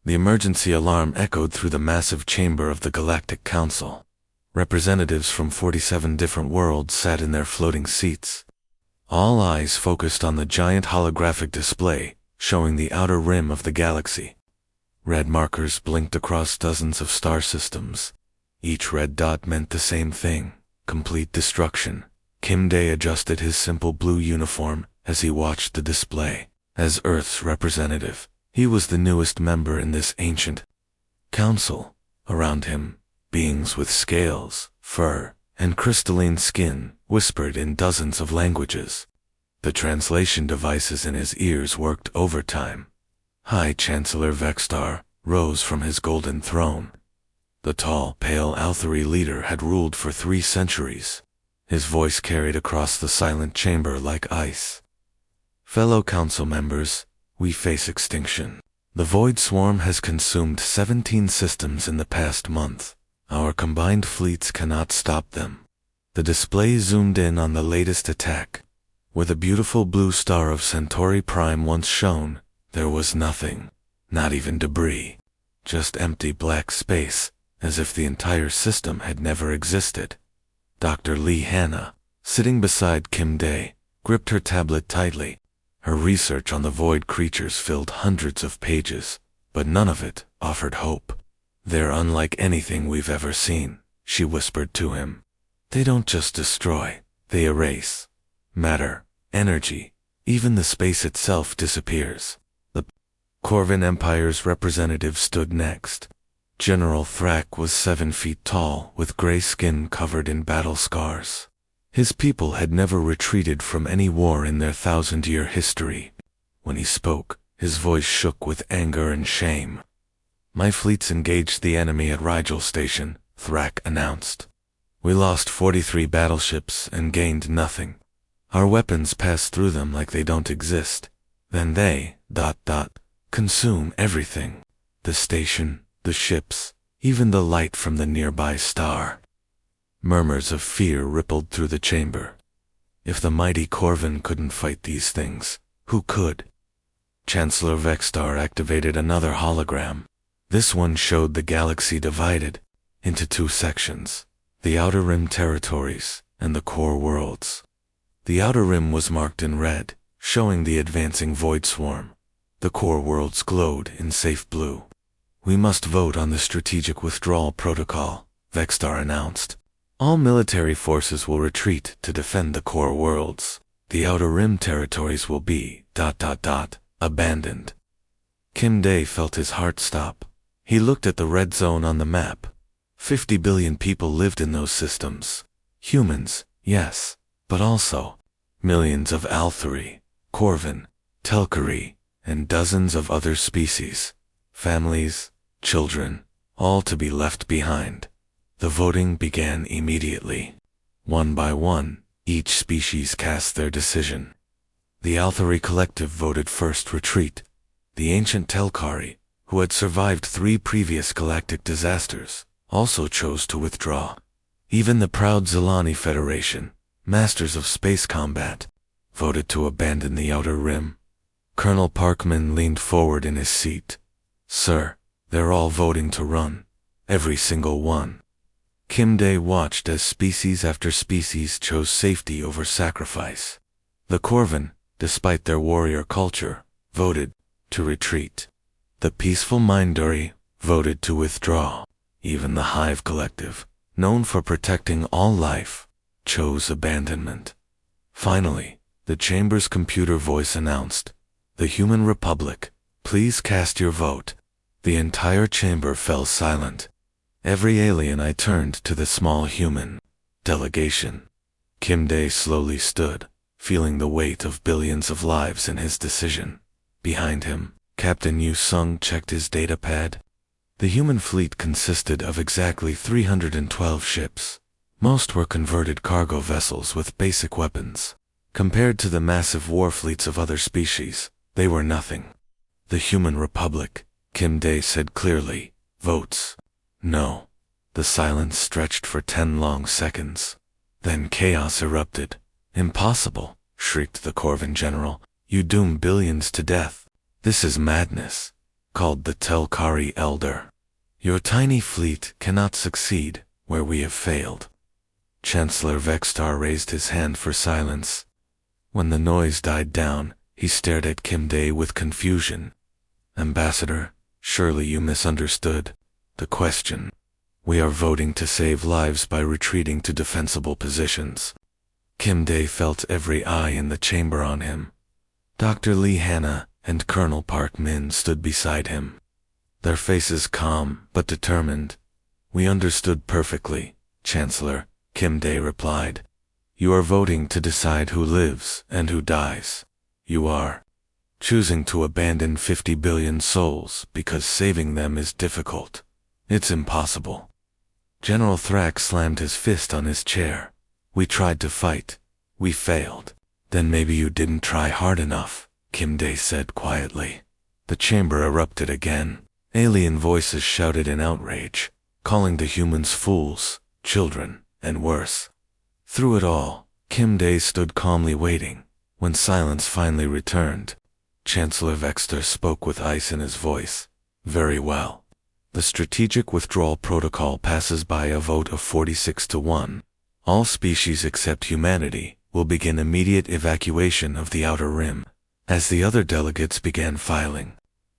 The emergency alarm echoed through the massive chamber of the Galactic Council. Representatives from 47 different worlds sat in their floating seats. All eyes focused on the giant holographic display, showing the outer rim of the galaxy. Red markers blinked across dozens of star systems. Each red dot meant the same thing: complete destruction. Kim Dae adjusted his simple blue uniform as he watched the display. As Earth's representative, he was the newest member in this ancient council. Around him, beings with scales, fur, and crystalline skin whispered in dozens of languages. The translation devices in his ears worked overtime. High Chancellor Vextar rose from his golden throne. The tall, pale Althari leader had ruled for 3 centuries. His voice carried across the silent chamber like ice. Fellow council members, we face extinction. The Void Swarm has consumed 17 systems in the past month. Our combined fleets cannot stop them. The display zoomed in on the latest attack. Where the beautiful blue star of Centauri Prime once shone, there was nothing, not even debris. Just empty black space, as if the entire system had never existed. Dr. Lee Hanna, sitting beside Kim Dae, gripped her tablet tightly. Her research on the void creatures filled hundreds of pages, but none of it offered hope. They're unlike anything we've ever seen, she whispered to him. They don't just destroy, they erase. Matter, energy, even the space itself disappears. The Corvin Empire's representative stood next. General Thrak was 7 feet tall, with gray skin covered in battle scars. His people had never retreated from any war in their 1,000-year history. When he spoke, his voice shook with anger and shame. My fleets engaged the enemy at Rigel Station, Thrak announced. We lost 43 battleships and gained nothing. Our weapons pass through them like they don't exist. Then they, consume everything. The station, the ships, even the light from the nearby star. Murmurs of fear rippled through the chamber. If the mighty Corvin couldn't fight these things, who could? Chancellor Vextar activated another hologram. This one showed the galaxy divided into 2 sections, the Outer Rim territories and the core worlds. The Outer Rim was marked in red, showing the advancing Void Swarm. The core worlds glowed in safe blue. We must vote on the strategic withdrawal protocol, Vextar announced. All military forces will retreat to defend the core worlds. The Outer Rim territories will be ... abandoned. Kim Dae felt his heart stop. He looked at the red zone on the map. 50 billion people lived in those systems. Humans, yes, but also millions of Althari, Corvin, Telkari, and dozens of other species. Families, children, all to be left behind. The voting began immediately. One by one, each species cast their decision. The Althari Collective voted first retreat. The ancient Telkari, who had survived 3 previous galactic disasters, also chose to withdraw. Even the proud Zilani Federation, masters of space combat, voted to abandon the Outer Rim. Colonel Parkman leaned forward in his seat. Sir, they're all voting to run. Every single one. Kim Dae watched as species after species chose safety over sacrifice. The Corvin, despite their warrior culture, voted to retreat. The peaceful Minduri voted to withdraw. Even the Hive Collective, known for protecting all life, chose abandonment. Finally, the chamber's computer voice announced, "The Human Republic, please cast your vote." The entire chamber fell silent. Every alien I turned to the small human delegation. Kim Dae slowly stood, feeling the weight of billions of lives in his decision. Behind him, Captain Yu Sung checked his datapad. The human fleet consisted of exactly 312 ships. Most were converted cargo vessels with basic weapons. Compared to the massive war fleets of other species, they were nothing. The Human Republic, Kim Dae said clearly, votes no. The silence stretched for 10 long seconds. Then chaos erupted. Impossible, shrieked the Corvin general. You doom billions to death. This is madness. called the Telkari Elder. Your tiny fleet cannot succeed where we have failed. Chancellor Vextar raised his hand for silence. When the noise died down, he stared at Kim Day with confusion. Ambassador, surely you misunderstood the question. We are voting to save lives by retreating to defensible positions. Kim Day felt every eye in the chamber on him. Dr. Lee Hanna and Colonel Park Min stood beside him. Their faces calm but determined. We understood perfectly, Chancellor, Kim Day replied. You are voting to decide who lives and who dies. You are choosing to abandon 50 billion souls because saving them is difficult. It's impossible. General Thrak slammed his fist on his chair. We tried to fight. We failed. Then maybe you didn't try hard enough, Kim Day said quietly. The chamber erupted again. Alien voices shouted in outrage, calling the humans fools, children, and worse. Through it all, Kim Day stood calmly waiting. When silence finally returned, Chancellor Vexter spoke with ice in his voice. Very well. The strategic withdrawal protocol passes by a vote of 46-1. All species except humanity will begin immediate evacuation of the Outer Rim. As the other delegates began filing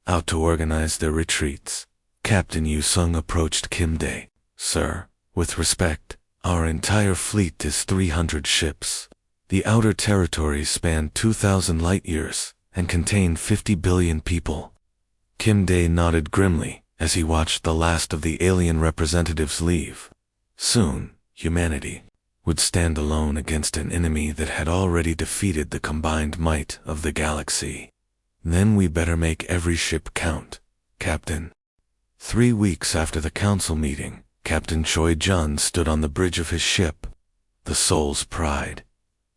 out to organize their retreats, Captain Yu Sung approached Kim Day. Sir, with respect, our entire fleet is 300 ships. The outer territories span 2,000 light-years and contain 50 billion people. Kim Day nodded grimly as he watched the last of the alien representatives leave. Soon, humanity would stand alone against an enemy that had already defeated the combined might of the galaxy. Then we better make every ship count, Captain. 3 weeks after the council meeting, Captain Choi Jun stood on the bridge of his ship, the Soul's Pride.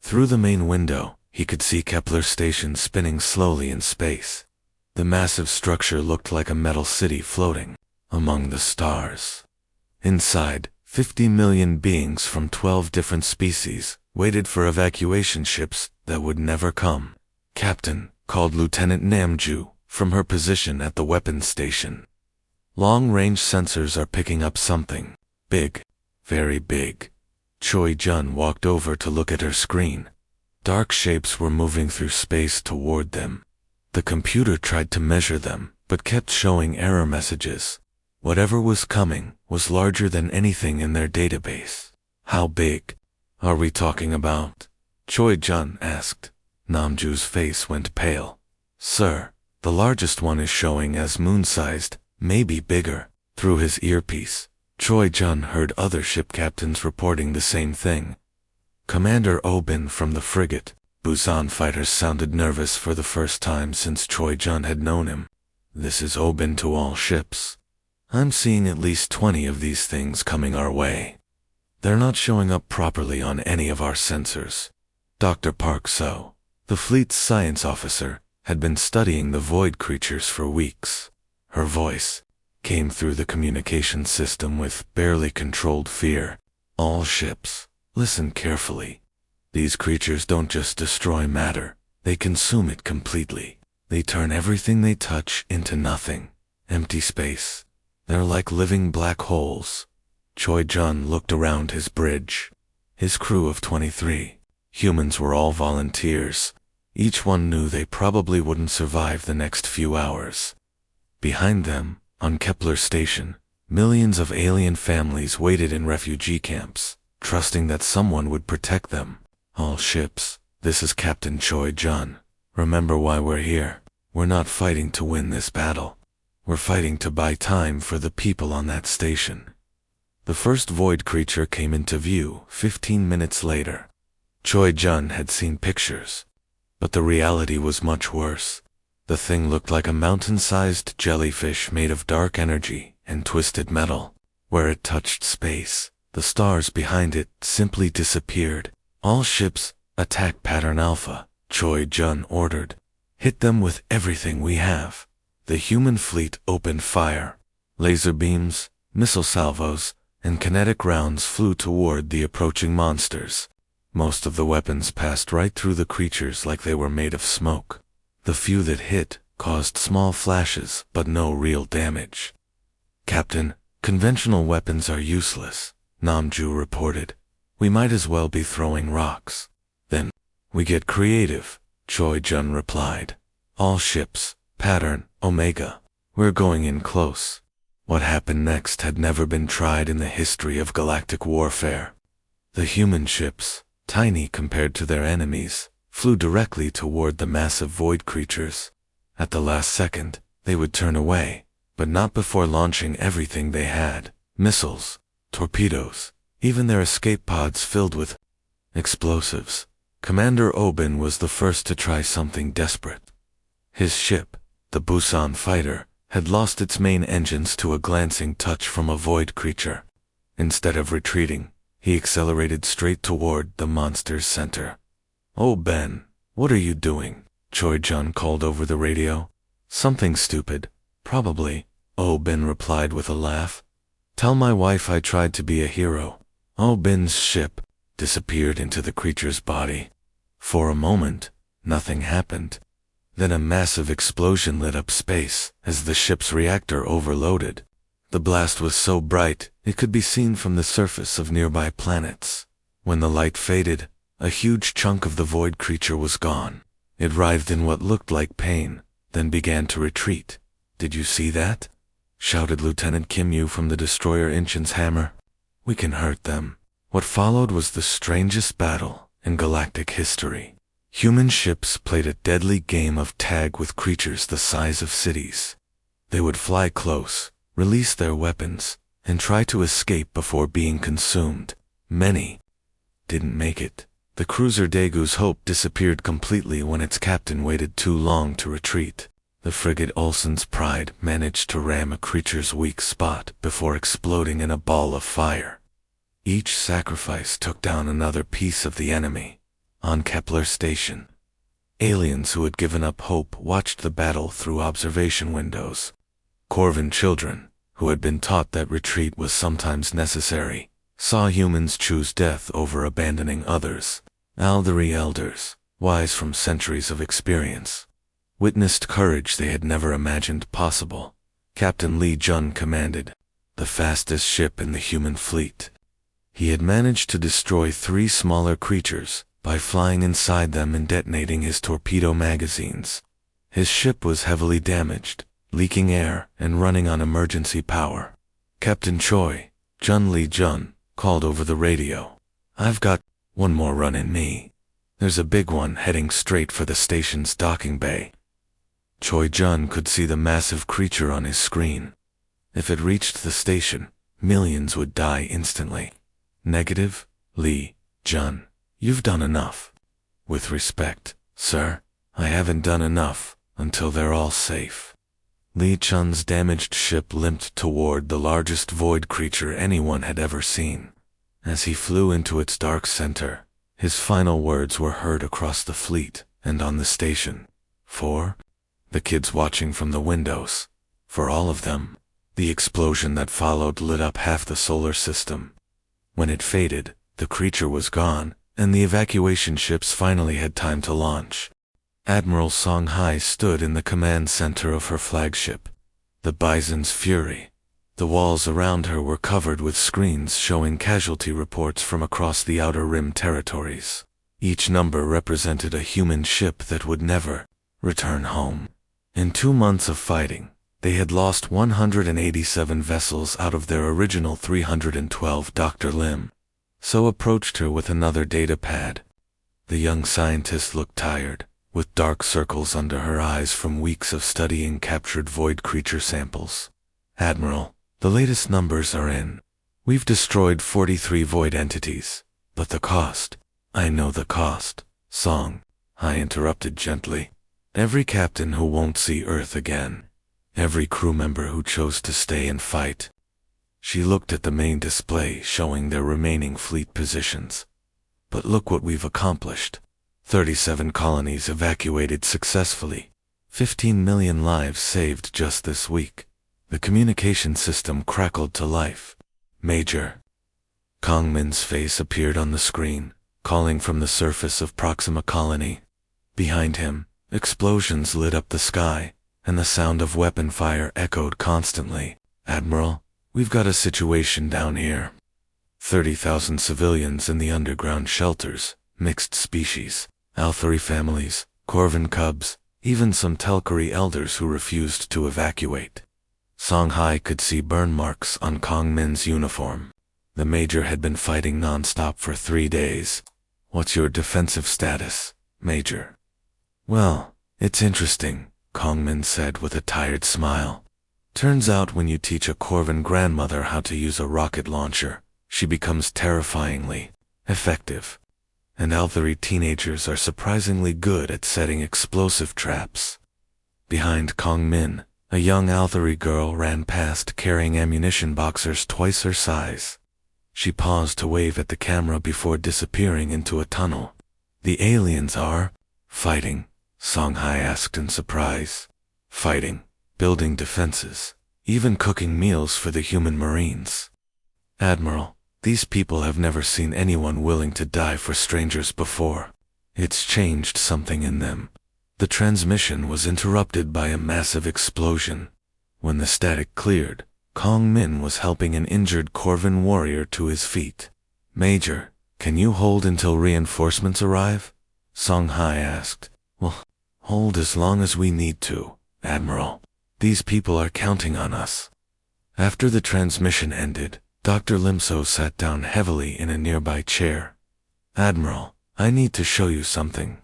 Through the main window, he could see Kepler Station spinning slowly in space. The massive structure looked like a metal city floating among the stars. Inside, 50 million beings from 12 different species waited for evacuation ships that would never come. Captain, called Lieutenant Namju from her position at the weapons station. Long-range sensors are picking up something. Big. Very big. Choi Jun walked over to look at her screen. Dark shapes were moving through space toward them. The computer tried to measure them, but kept showing error messages. Whatever was coming was larger than anything in their database. How big are we talking about? Choi Jun asked. Namju's face went pale. Sir, the largest one is showing as moon-sized, maybe bigger. Through his earpiece, Choi Jun heard other ship captains reporting the same thing. Commander Obin from the frigate, Busan fighters sounded nervous for the first time since Choi Jun had known him. This is Obin to all ships. I'm seeing at least 20 of these things coming our way. They're not showing up properly on any of our sensors. Dr. Park So, the fleet's science officer, had been studying the void creatures for weeks. Her voice came through the communication system with barely controlled fear. All ships, listen carefully. These creatures don't just destroy matter, they consume it completely. They turn everything they touch into nothing. Empty space. They're like living black holes. Choi Jun looked around his bridge. His crew of 23 humans were all volunteers. Each one knew they probably wouldn't survive the next few hours. Behind them, on Kepler Station, millions of alien families waited in refugee camps, trusting that someone would protect them. All ships, this is Captain Choi Jun. Remember why we're here. We're not fighting to win this battle. We're fighting to buy time for the people on that station. The first void creature came into view 15 minutes later. Choi Jun had seen pictures, but the reality was much worse. The thing looked like a mountain-sized jellyfish made of dark energy and twisted metal. Where it touched space, the stars behind it simply disappeared. All ships, attack pattern Alpha, Choi Jun ordered. Hit them with everything we have. The human fleet opened fire. Laser beams, missile salvos, and kinetic rounds flew toward the approaching monsters. Most of the weapons passed right through the creatures like they were made of smoke. The few that hit caused small flashes but no real damage. "Captain, conventional weapons are useless," Namju reported. "We might as well be throwing rocks." "Then we get creative," Choi Jun replied. "All ships, pattern, Omega. We're going in close." What happened next had never been tried in the history of galactic warfare. The human ships, tiny compared to their enemies, flew directly toward the massive void creatures. At the last second, they would turn away, but not before launching everything they had: missiles, torpedoes, even their escape pods filled with explosives. Commander Obin was the first to try something desperate. His ship, the Busan fighter, had lost its main engines to a glancing touch from a void creature. Instead of retreating, he accelerated straight toward the monster's center. "Oh Ben, what are you doing?" Choi Jun called over the radio. "Something stupid, probably," Oh Ben replied with a laugh. "Tell my wife I tried to be a hero." Oh Ben's ship disappeared into the creature's body. For a moment, nothing happened. Then a massive explosion lit up space as the ship's reactor overloaded. The blast was so bright it could be seen from the surface of nearby planets. When the light faded, a huge chunk of the void creature was gone. It writhed in what looked like pain, then began to retreat. "Did you see that?" shouted Lieutenant Kim Yu from the destroyer Inchen's hammer. "We can hurt them." What followed was the strangest battle in galactic history. Human ships played a deadly game of tag with creatures the size of cities. They would fly close, release their weapons, and try to escape before being consumed. Many didn't make it. The cruiser Daegu's hope disappeared completely when its captain waited too long to retreat. The frigate Olsen's Pride managed to ram a creature's weak spot before exploding in a ball of fire. Each sacrifice took down another piece of the enemy. On Kepler Station, aliens who had given up hope watched the battle through observation windows. Corvin children, who had been taught that retreat was sometimes necessary, saw humans choose death over abandoning others. Aldari elders, wise from centuries of experience, witnessed courage they had never imagined possible. Captain Lee Jun commanded the fastest ship in the human fleet. He had managed to destroy 3 smaller creatures by flying inside them and detonating his torpedo magazines. His ship was heavily damaged, leaking air and running on emergency power. Captain Choi, Jun Lee Jun, called over the radio. "I've got one more run in me. There's a big one heading straight for the station's docking bay." Choi Jun could see the massive creature on his screen. If it reached the station, millions would die instantly. "Negative, Lee Jun. You've done enough." "With respect, sir, I haven't done enough until they're all safe." Lee Chun's damaged ship limped toward the largest void creature anyone had ever seen. As he flew into its dark center, his final words were heard across the fleet and on the station. For the kids watching from the windows, for all of them, the explosion that followed lit up half the solar system. When it faded, the creature was gone, and the evacuation ships finally had time to launch. Admiral Song Hai stood in the command center of her flagship, the Bison's Fury. The walls around her were covered with screens showing casualty reports from across the Outer Rim territories. Each number represented a human ship that would never return home. In 2 months of fighting, they had lost 187 vessels out of their original 312. Dr. Lim so approached her with another data pad. The young scientist looked tired, with dark circles under her eyes from weeks of studying captured void creature samples. "Admiral, the latest numbers are in. We've destroyed 43 void entities, but the cost—" "I know the cost, Song," I interrupted gently. "Every captain who won't see Earth again. Every crew member who chose to stay and fight." She looked at the main display showing their remaining fleet positions. "But look what we've accomplished. 37 colonies evacuated successfully. 15 million lives saved just this week." The communication system crackled to life. "Major." Kong Min's face appeared on the screen, calling from the surface of Proxima Colony. Behind him, explosions lit up the sky, and the sound of weapon fire echoed constantly. "Admiral, we've got a situation down here. 30,000 civilians in the underground shelters, mixed species, Althari families, Corvin cubs, even some Telkari elders who refused to evacuate." Songhai could see burn marks on Kong Min's uniform. The major had been fighting non-stop for 3 days. "What's your defensive status, Major?" "Well, it's interesting," Kong Min said with a tired smile. "Turns out when you teach a Corvin grandmother how to use a rocket launcher, she becomes terrifyingly effective. And Althari teenagers are surprisingly good at setting explosive traps." Behind Kong Min, a young Althari girl ran past carrying ammunition boxes twice her size. She paused to wave at the camera before disappearing into a tunnel. "The aliens are fighting?" Songhai asked in surprise. "Fighting, building defenses, even cooking meals for the human marines." "Admiral, these people have never seen anyone willing to die for strangers before. It's changed something in them." The transmission was interrupted by a massive explosion. When the static cleared, Kong Min was helping an injured Corvin warrior to his feet. "Major, can you hold until reinforcements arrive?" Songhai asked. "Well, hold as long as we need to, Admiral. These people are counting on us." After the transmission ended, Dr. Limso sat down heavily in a nearby chair. "Admiral, I need to show you something.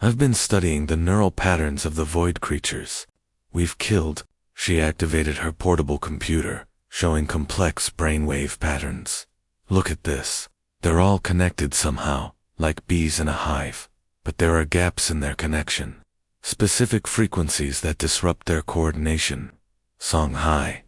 I've been studying the neural patterns of the void creatures. We've killed." She activated her portable computer, showing complex brainwave patterns. "Look at this. They're all connected somehow, like bees in a hive, but there are gaps in their connection. Specific frequencies that disrupt their coordination." Songhai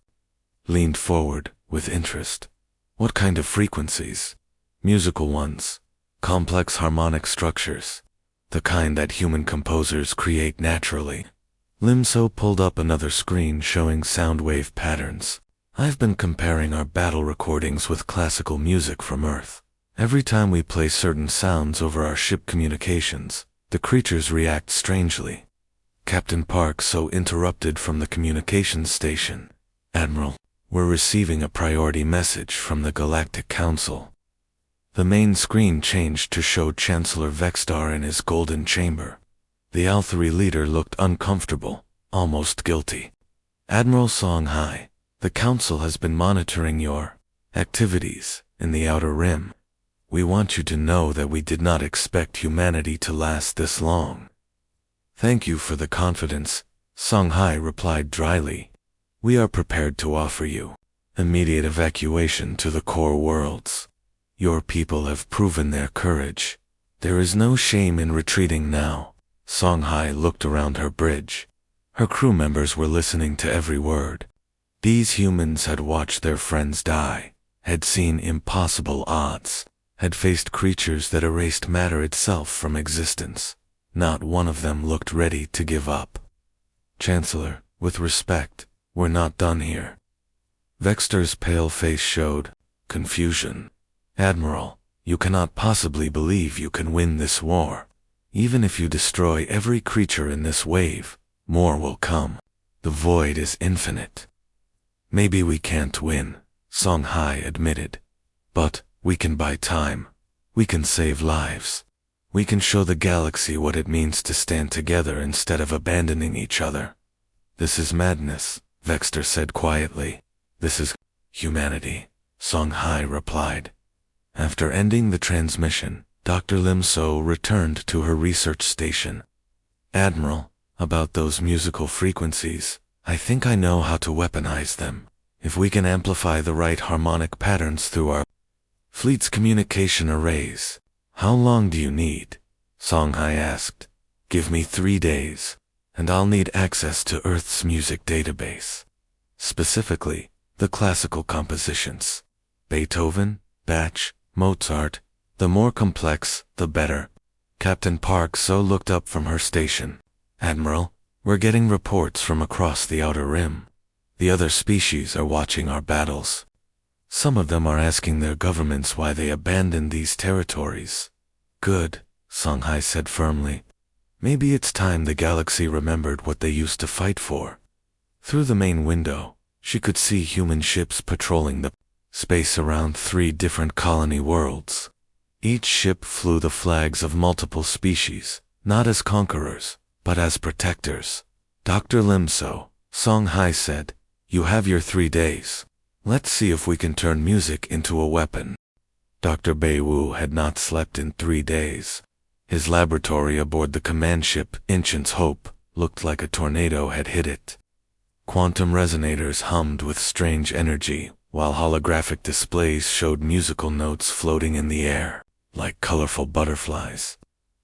leaned forward with interest. "What kind of frequencies?" "Musical ones. Complex harmonic structures. The kind that human composers create naturally." Limso pulled up another screen showing sound wave patterns. "I've been comparing our battle recordings with classical music from Earth. Every time we play certain sounds over our ship communications, the creatures react strangely." Captain Park so interrupted from the communications station. "Admiral, we're receiving a priority message from the Galactic Council." The main screen changed to show Chancellor Vextar in his golden chamber. The Althari leader looked uncomfortable, almost guilty. "Admiral Songhai, the Council has been monitoring your activities in the Outer Rim. We want you to know that we did not expect humanity to last this long." "Thank you for the confidence," Songhai replied dryly. "We are prepared to offer you immediate evacuation to the core worlds. Your people have proven their courage. There is no shame in retreating now." Songhai looked around her bridge. Her crew members were listening to every word. These humans had watched their friends die, had seen impossible odds, had faced creatures that erased matter itself from existence. Not one of them looked ready to give up. "Chancellor, with respect, we're not done here." Vexter's pale face showed confusion. "Admiral, you cannot possibly believe you can win this war. Even if you destroy every creature in this wave, more will come. The void is infinite." "Maybe we can't win," Songhai admitted. "But we can buy time. We can save lives. We can show the galaxy what it means to stand together instead of abandoning each other." "This is madness," Vexter said quietly. "This is humanity," Songhai replied. After ending the transmission, Dr. Limso returned to her research station. "Admiral, about those musical frequencies, I think I know how to weaponize them. If we can amplify the right harmonic patterns through our fleet's communication arrays." "How long do you need?" Songhai asked. "Give me 3 days, and I'll need access to Earth's music database. Specifically, the classical compositions. Beethoven, Bach, Mozart. The more complex, the better." Captain Park so looked up from her station. "Admiral, we're getting reports from across the Outer Rim. The other species are watching our battles. Some of them are asking their governments why they abandoned these territories." "Good," Songhai said firmly. Maybe it's time the galaxy remembered what they used to fight for. Through the main window, she could see human ships patrolling the space around 3 different colony worlds. Each ship flew the flags of multiple species, not as conquerors, but as protectors. Dr. Limso, Song Hai said, "You have your 3 days. Let's see if we can turn music into a weapon." Dr. Beiwu had not slept in 3 days. His laboratory aboard the command ship, Ancient's Hope, looked like a tornado had hit it. Quantum resonators hummed with strange energy, while holographic displays showed musical notes floating in the air, like colorful butterflies.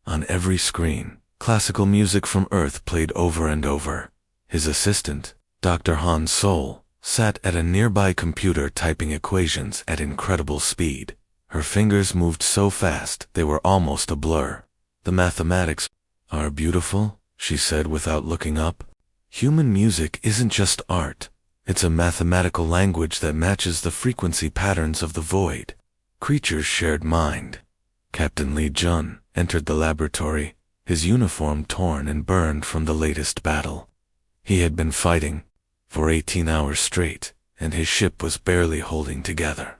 On every screen, classical music from Earth played over and over. His assistant, Dr. Han Sol, sat at a nearby computer typing equations at incredible speed. Her fingers moved so fast they were almost a blur. "The mathematics are beautiful," she said without looking up. "Human music isn't just art. It's a mathematical language that matches the frequency patterns of the void." Creatures shared mind. Captain Li Jun entered the laboratory, his uniform torn and burned from the latest battle. He had been fighting for 18 hours straight, and his ship was barely holding together.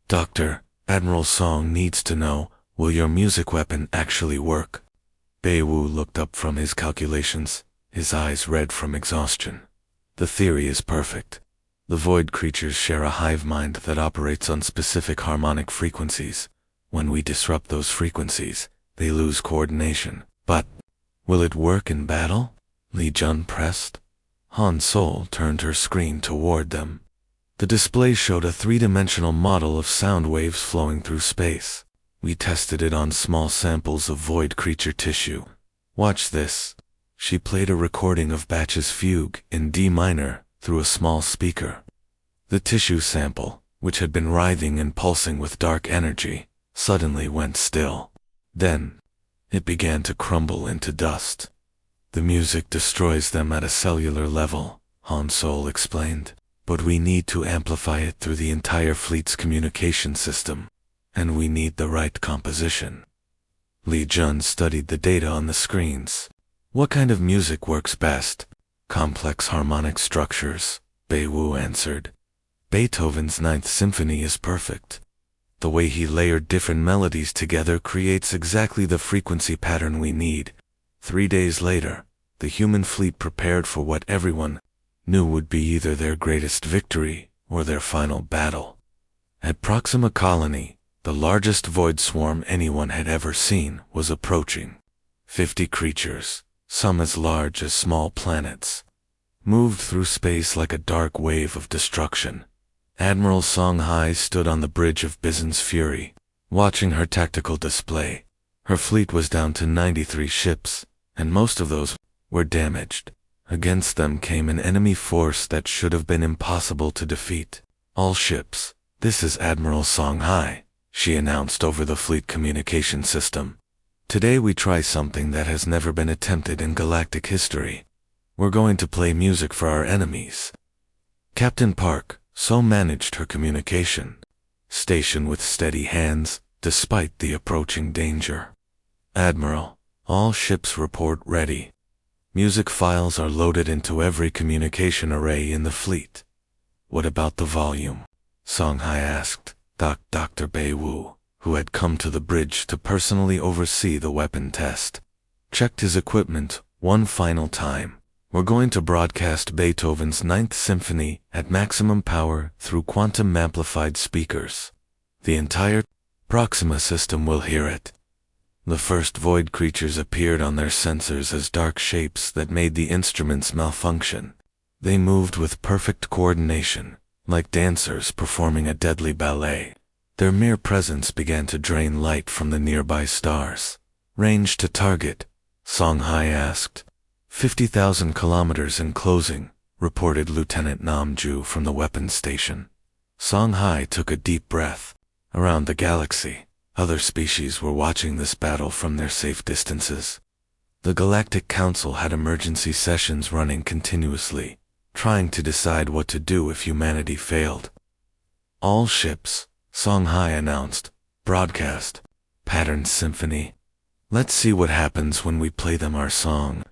"Doctor, Admiral Song needs to know, will your music weapon actually work?" Beiwu looked up from his calculations, his eyes red from exhaustion. "The theory is perfect. The void creatures share a hive mind that operates on specific harmonic frequencies. When we disrupt those frequencies, they lose coordination. But will it work in battle?" Li Jun pressed. Han Sol turned her screen toward them. The display showed a 3-dimensional model of sound waves flowing through space. "We tested it on small samples of void creature tissue. Watch this." She played a recording of Batch's fugue in D minor through a small speaker. The tissue sample, which had been writhing and pulsing with dark energy, suddenly went still. Then, it began to crumble into dust. "The music destroys them at a cellular level," Han Sol explained. "But we need to amplify it through the entire fleet's communication system. And we need the right composition." Li Jun studied the data on the screens. "What kind of music works best?" "Complex harmonic structures," Beiwu answered. "Beethoven's Ninth Symphony is perfect. The way he layered different melodies together creates exactly the frequency pattern we need." 3 days later, the human fleet prepared for what everyone knew would be either their greatest victory or their final battle. At Proxima Colony, the largest void swarm anyone had ever seen was approaching. 50 creatures, some as large as small planets, moved through space like a dark wave of destruction. Admiral Song Hai stood on the bridge of Bizen's Fury, watching her tactical display. Her fleet was down to 93 ships, and most of those were damaged. Against them came an enemy force that should have been impossible to defeat. "All ships, this is Admiral Song Hai," she announced over the fleet communication system. "Today we try something that has never been attempted in galactic history. We're going to play music for our enemies." Captain Park so managed her communication, stationed with steady hands despite the approaching danger. "Admiral, all ships report ready. Music files are loaded into every communication array in the fleet." "What about the volume?" Song Hai asked. Dr. Beiwu, who had come to the bridge to personally oversee the weapon test, checked his equipment one final time. "We're going to broadcast Beethoven's Ninth Symphony at maximum power through quantum-amplified speakers. The entire Proxima system will hear it." The first void creatures appeared on their sensors as dark shapes that made the instruments malfunction. They moved with perfect coordination, like dancers performing a deadly ballet. Their mere presence began to drain light from the nearby stars. "Range to target?" Song Hai asked. 50,000 kilometers in closing," reported Lieutenant Namju from the weapons station. Song Hai took a deep breath. Around the galaxy, other species were watching this battle from their safe distances. The Galactic Council had emergency sessions running continuously, trying to decide what to do if humanity failed. "All ships," Song Hai announced, "broadcast Pattern Symphony." Let's see what happens when we play them our song.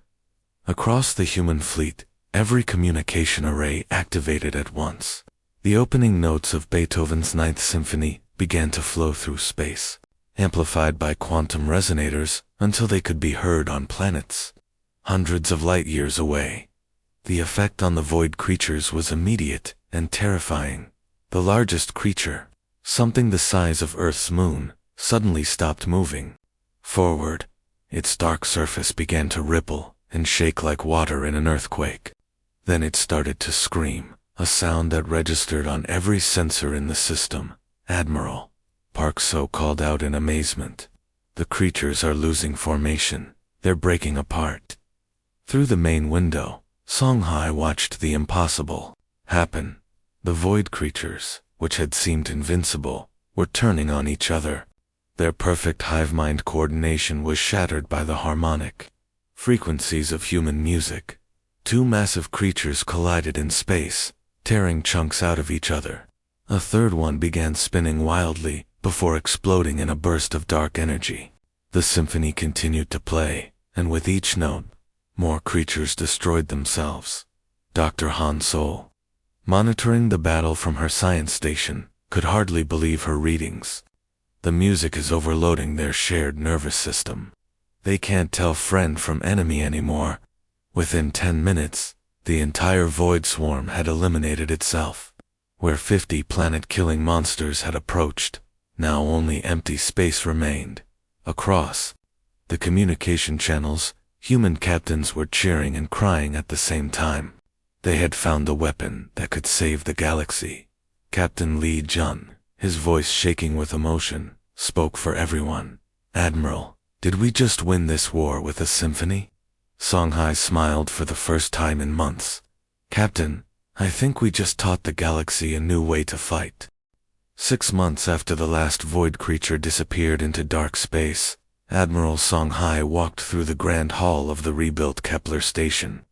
Across the human fleet, every communication array activated at once. The opening notes of Beethoven's Ninth Symphony began to flow through space, amplified by quantum resonators until they could be heard on planets hundreds of light years away. The effect on the void creatures was immediate and terrifying. The largest creature, something the size of Earth's moon, suddenly stopped moving forward. Its dark surface began to ripple and shake like water in an earthquake. Then it started to scream, a sound that registered on every sensor in the system. "Admiral," Park So called out in amazement. "The creatures are losing formation. They're breaking apart." Through the main window, Songhai watched the impossible happen. The void creatures, which had seemed invincible, were turning on each other. Their perfect hive-mind coordination was shattered by the harmonic frequencies of human music. Two massive creatures collided in space, tearing chunks out of each other. A third one began spinning wildly before exploding in a burst of dark energy. The symphony continued to play, and with each note, more creatures destroyed themselves. Dr. Han Sol, monitoring the battle from her science station, could hardly believe her readings. The music is overloading their shared nervous system. They can't tell friend from enemy anymore. Within 10 minutes, the entire void swarm had eliminated itself. Where 50 planet-killing monsters had approached, now only empty space remained. Across the communication channels, human captains were cheering and crying at the same time. They had found the weapon that could save the galaxy. Captain Li Jun, his voice shaking with emotion, spoke for everyone. "Admiral, did we just win this war with a symphony?" Songhai smiled for the first time in months. "Captain, I think we just taught the galaxy a new way to fight." 6 months after the last void creature disappeared into dark space, Admiral Songhai walked through the grand hall of the rebuilt Kepler station.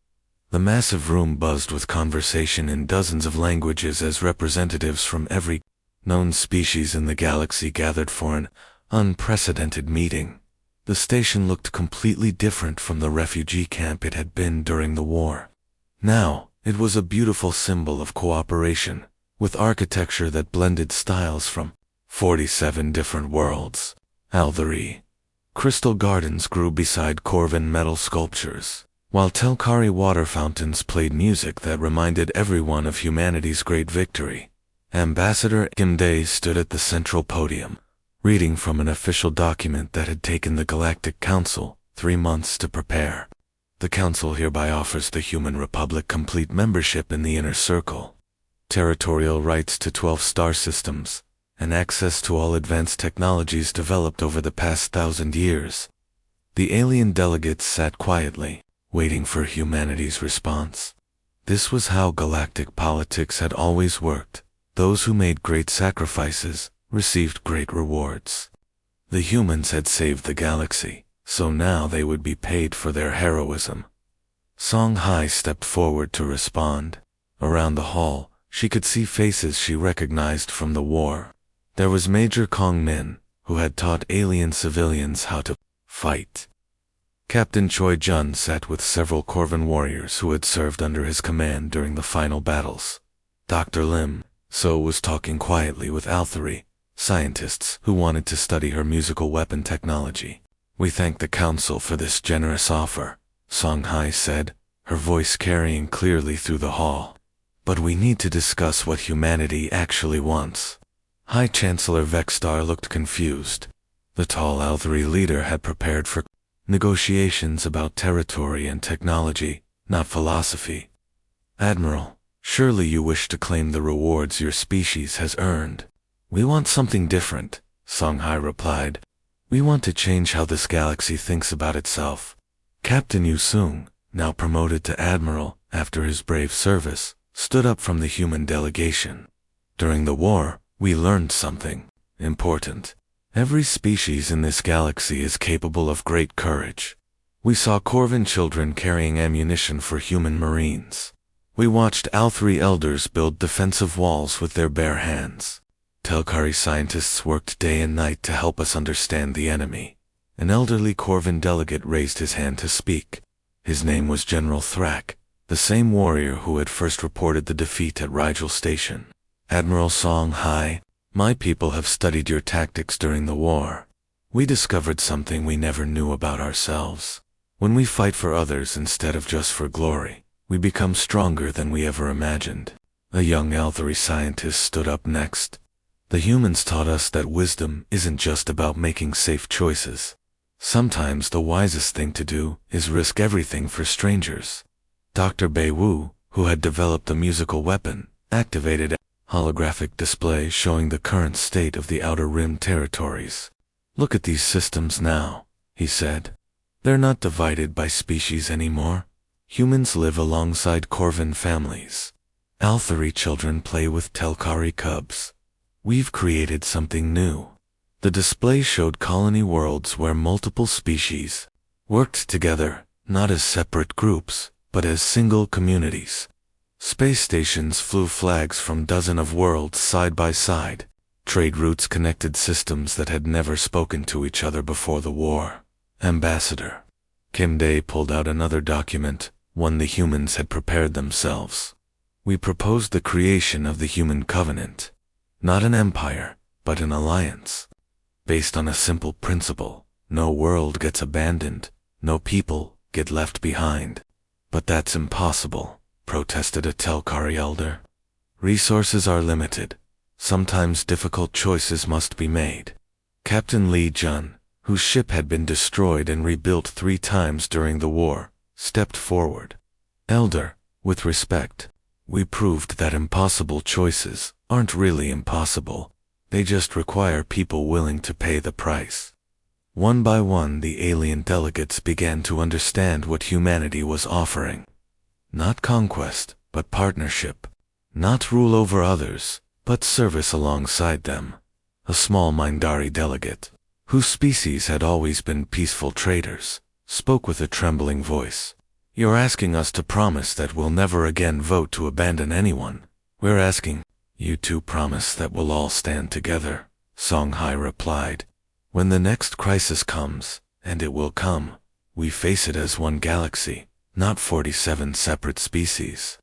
The massive room buzzed with conversation in dozens of languages as representatives from every known species in the galaxy gathered for an unprecedented meeting. The station looked completely different from the refugee camp it had been during the war. Now, it was a beautiful symbol of cooperation, with architecture that blended styles from 47 different worlds. Althari crystal gardens grew beside Corvin metal sculptures, while Telkari water fountains played music that reminded everyone of humanity's great victory. Ambassador Kim Dae stood at the central podium, reading from an official document that had taken the Galactic Council 3 months to prepare. The Council hereby offers the Human Republic complete membership in the Inner Circle, territorial rights to 12 star systems, and access to all advanced technologies developed over the past 1,000 years. The alien delegates sat quietly, waiting for humanity's response. This was how galactic politics had always worked. Those who made great sacrifices received great rewards. The humans had saved the galaxy, so now they would be paid for their heroism. Songhai stepped forward to respond. Around the hall, she could see faces she recognized from the war. There was Major Kong Min, who had taught alien civilians how to fight. Captain Choi Jun sat with several Corvin warriors who had served under his command during the final battles. Dr. Lim So was talking quietly with Althari, scientists who wanted to study her musical weapon technology. "We thank the Council for this generous offer," Songhai said, her voice carrying clearly through the hall. "But we need to discuss what humanity actually wants." High Chancellor Vexstar looked confused. The tall Althari leader had prepared for negotiations about territory and technology, not philosophy. "Admiral, surely you wish to claim the rewards your species has earned." "We want something different," Songhai replied. "We want to change how this galaxy thinks about itself." Captain Yu Sung, now promoted to Admiral after his brave service, stood up from the human delegation. "During the war, we learned something important. Every species in this galaxy is capable of great courage. We saw Corvin children carrying ammunition for human marines. We watched Althari elders build defensive walls with their bare hands. Telkari scientists worked day and night to help us understand the enemy. An elderly Corvan delegate raised his hand to speak. His name was General Thrak, the same warrior who had first reported the defeat at Rigel Station. Admiral Song Hai, my people have studied your tactics during the war. We discovered something we never knew about ourselves. When we fight for others instead of just for glory, we become stronger than we ever imagined. A young Althari scientist stood up next. The humans taught us that wisdom isn't just about making safe choices. Sometimes the wisest thing to do is risk everything for strangers. Dr. Bei Wu, who had developed a musical weapon, activated a holographic display showing the current state of the Outer Rim territories. Look at these systems now, he said. They're not divided by species anymore. Humans live alongside Corvan families. Althari children play with Telkari cubs. We've created something new. The display showed colony worlds where multiple species worked together, not as separate groups, but as single communities. Space stations flew flags from dozens of worlds side by side. Trade routes connected systems that had never spoken to each other before the war. Ambassador Kim Day pulled out another document, one the humans had prepared themselves. We proposed the creation of the Human Covenant. Not an empire, but an alliance. Based on a simple principle: no world gets abandoned, no people get left behind. But that's impossible, protested a Telkari elder. Resources are limited. Sometimes difficult choices must be made. Captain Li Jun, whose ship had been destroyed and rebuilt 3 times during the war, stepped forward. Elder, with respect, we proved that impossible choices aren't really impossible. They just require people willing to pay the price. One by one, the alien delegates began to understand what humanity was offering. Not conquest, but partnership. Not rule over others, but service alongside them. A small Mindari delegate, whose species had always been peaceful traders, spoke with a trembling voice. You're asking us to promise that we'll never again vote to abandon anyone. We're asking you to promise that we'll all stand together, Songhai replied. When the next crisis comes, and it will come, we face it as one galaxy, not 47 separate species.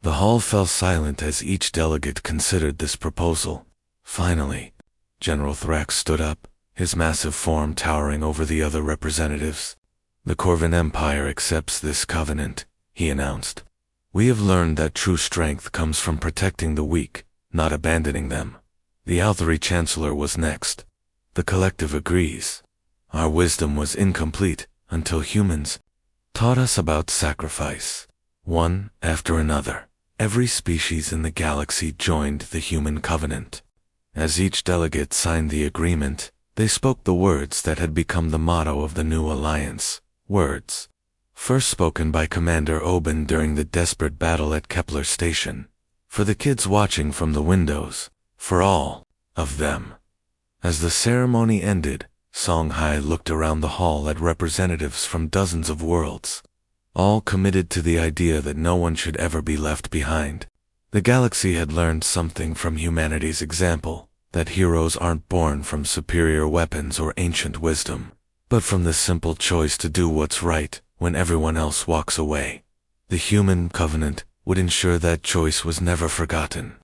The hall fell silent as each delegate considered this proposal. Finally, General Thrax stood up, his massive form towering over the other representatives. The Corvan Empire accepts this covenant, he announced. We have learned that true strength comes from protecting the weak, not abandoning them. The Althari Chancellor was next. The collective agrees. Our wisdom was incomplete until humans taught us about sacrifice. One after another, every species in the galaxy joined the Human Covenant. As each delegate signed the agreement, they spoke the words that had become the motto of the new alliance. Words first spoken by Commander Oben during the desperate battle at Kepler Station. For the kids watching from the windows. For all of them. As the ceremony ended, Songhai looked around the hall at representatives from dozens of worlds, all committed to the idea that no one should ever be left behind. The galaxy had learned something from humanity's example, that heroes aren't born from superior weapons or ancient wisdom, but from the simple choice to do what's right when everyone else walks away. The Human Covenant would ensure that choice was never forgotten.